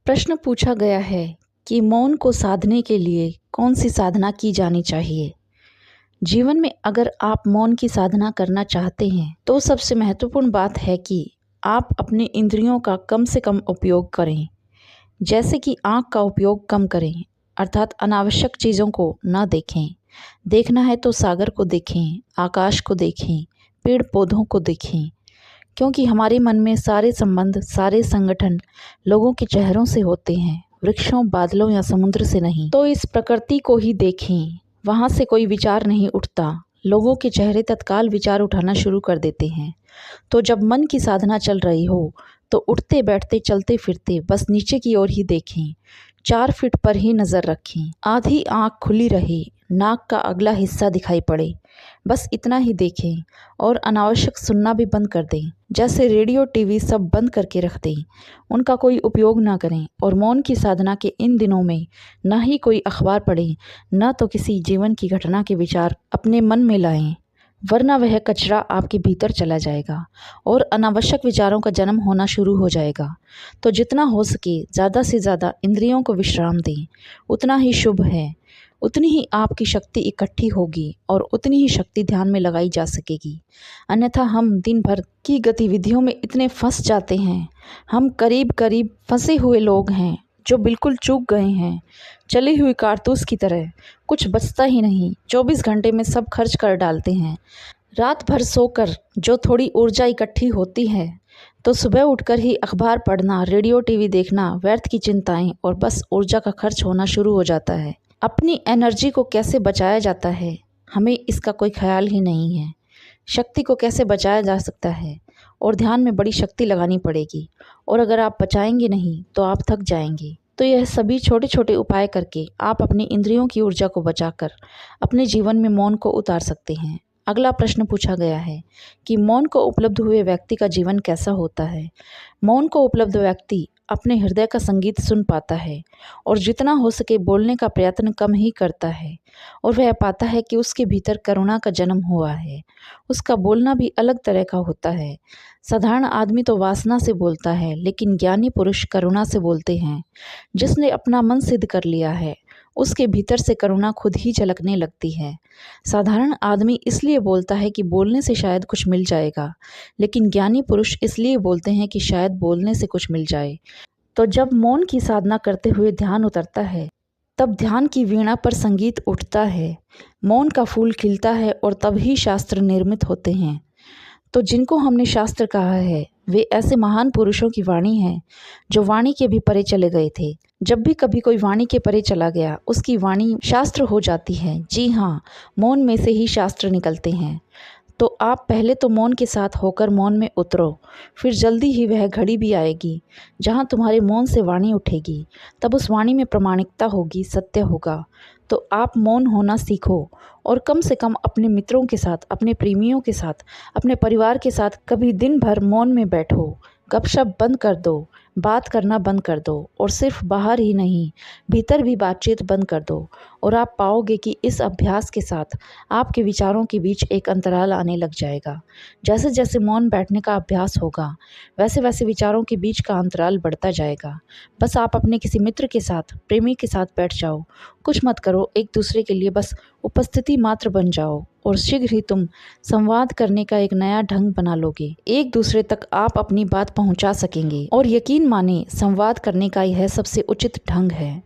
प्रश्न पूछा गया है कि मौन को साधने के लिए कौन सी साधना की जानी चाहिए। जीवन में अगर आप मौन की साधना करना चाहते हैं तो सबसे महत्वपूर्ण बात है कि आप अपने इंद्रियों का कम से कम उपयोग करें। जैसे कि आँख का उपयोग कम करें, अर्थात अनावश्यक चीज़ों को न देखें। देखना है तो सागर को देखें, आकाश को देखें, पेड़ पौधों को देखें, क्योंकि हमारे मन में सारे संबंध, सारे संगठन लोगों के चेहरों से होते हैं, वृक्षों, बादलों या समुद्र से नहीं। तो इस प्रकृति को ही देखें, वहाँ से कोई विचार नहीं उठता। लोगों के चेहरे तत्काल विचार उठाना शुरू कर देते हैं। तो जब मन की साधना चल रही हो तो उठते बैठते चलते फिरते बस नीचे की ओर ही देखें, 4 फीट पर ही नज़र रखें, आधी आँख खुली रहे, नाक का अगला हिस्सा दिखाई पड़े, बस इतना ही देखें और अनावश्यक सुनना भी बंद कर दें। जैसे रेडियो, टीवी सब बंद करके रख दें, उनका कोई उपयोग ना करें। और मौन की साधना के इन दिनों में ना ही कोई अखबार पढ़ें, न तो किसी जीवन की घटना के विचार अपने मन में लाएं, वरना वह कचरा आपके भीतर चला जाएगा और अनावश्यक विचारों का जन्म होना शुरू हो जाएगा। तो जितना हो सके ज़्यादा से ज़्यादा इंद्रियों को विश्राम दें, उतना ही शुभ है। उतनी ही आपकी शक्ति इकट्ठी होगी और उतनी ही शक्ति ध्यान में लगाई जा सकेगी। अन्यथा हम दिन भर की गतिविधियों में इतने फंस जाते हैं। हम करीब करीब फंसे हुए लोग हैं जो बिल्कुल चूक गए हैं, चली हुई कारतूस की तरह। कुछ बचता ही नहीं, 24 घंटे में सब खर्च कर डालते हैं। रात भर सोकर जो थोड़ी ऊर्जा इकट्ठी होती है तो सुबह उठकर ही अखबार पढ़ना, रेडियो टीवी देखना, व्यर्थ की चिंताएं और बस ऊर्जा का खर्च होना शुरू हो जाता है। अपनी एनर्जी को कैसे बचाया जाता है, हमें इसका कोई ख्याल ही नहीं है। शक्ति को कैसे बचाया जा सकता है, और ध्यान में बड़ी शक्ति लगानी पड़ेगी, और अगर आप बचाएंगे नहीं तो आप थक जाएंगे। तो यह सभी छोटे छोटे उपाय करके आप अपनी इंद्रियों की ऊर्जा को बचाकर अपने जीवन में मौन को उतार सकते हैं। अगला प्रश्न पूछा गया है कि मौन को उपलब्ध हुए व्यक्ति का जीवन कैसा होता है। मौन को उपलब्ध व्यक्ति अपने हृदय का संगीत सुन पाता है और जितना हो सके बोलने का प्रयत्न कम ही करता है, और वह पाता है कि उसके भीतर करुणा का जन्म हुआ है। उसका बोलना भी अलग तरह का होता है। साधारण आदमी तो वासना से बोलता है, लेकिन ज्ञानी पुरुष करुणा से बोलते हैं। जिसने अपना मन सिद्ध कर लिया है उसके भीतर से करुणा खुद ही झलकने लगती है। साधारण आदमी इसलिए बोलता है कि बोलने से शायद कुछ मिल जाएगा, लेकिन ज्ञानी पुरुष इसलिए बोलते हैं कि शायद बोलने से कुछ मिल जाए। तो जब मौन की साधना करते हुए ध्यान उतरता है, तब ध्यान की वीणा पर संगीत उठता है, मौन का फूल खिलता है और तब ही शास्त्र निर्मित होते हैं। तो जिनको हमने शास्त्र कहा है वे ऐसे महान पुरुषों की वाणी है जो वाणी के भी परे चले गए थे। जब भी कभी कोई वाणी के परे चला गया उसकी वाणी शास्त्र हो जाती है। जी हाँ, मौन में से ही शास्त्र निकलते हैं। तो आप पहले तो मौन के साथ होकर मौन में उतरो, फिर जल्दी ही वह घड़ी भी आएगी जहाँ तुम्हारे मौन से वाणी उठेगी। तब उस वाणी में प्रामाणिकता होगी, सत्य होगा। तो आप मौन होना सीखो और कम से कम अपने मित्रों के साथ, अपने प्रेमियों के साथ, अपने परिवार के साथ कभी दिन भर मौन में बैठो। गपशप बंद कर दो, बात करना बंद कर दो, और सिर्फ बाहर ही नहीं भीतर भी बातचीत बंद कर दो। और आप पाओगे कि इस अभ्यास के साथ आपके विचारों के बीच एक अंतराल आने लग जाएगा। जैसे जैसे मौन बैठने का अभ्यास होगा वैसे वैसे विचारों के बीच का अंतराल बढ़ता जाएगा। बस आप अपने किसी मित्र के साथ, प्रेमी के साथ बैठ जाओ, कुछ मत करो, एक दूसरे के लिए बस उपस्थिति मात्र बन जाओ और शीघ्र ही तुम संवाद करने का एक नया ढंग बना लोगे। एक दूसरे तक आप अपनी बात पहुंचा सकेंगे और यकीन माने संवाद करने का यह सबसे उचित ढंग है।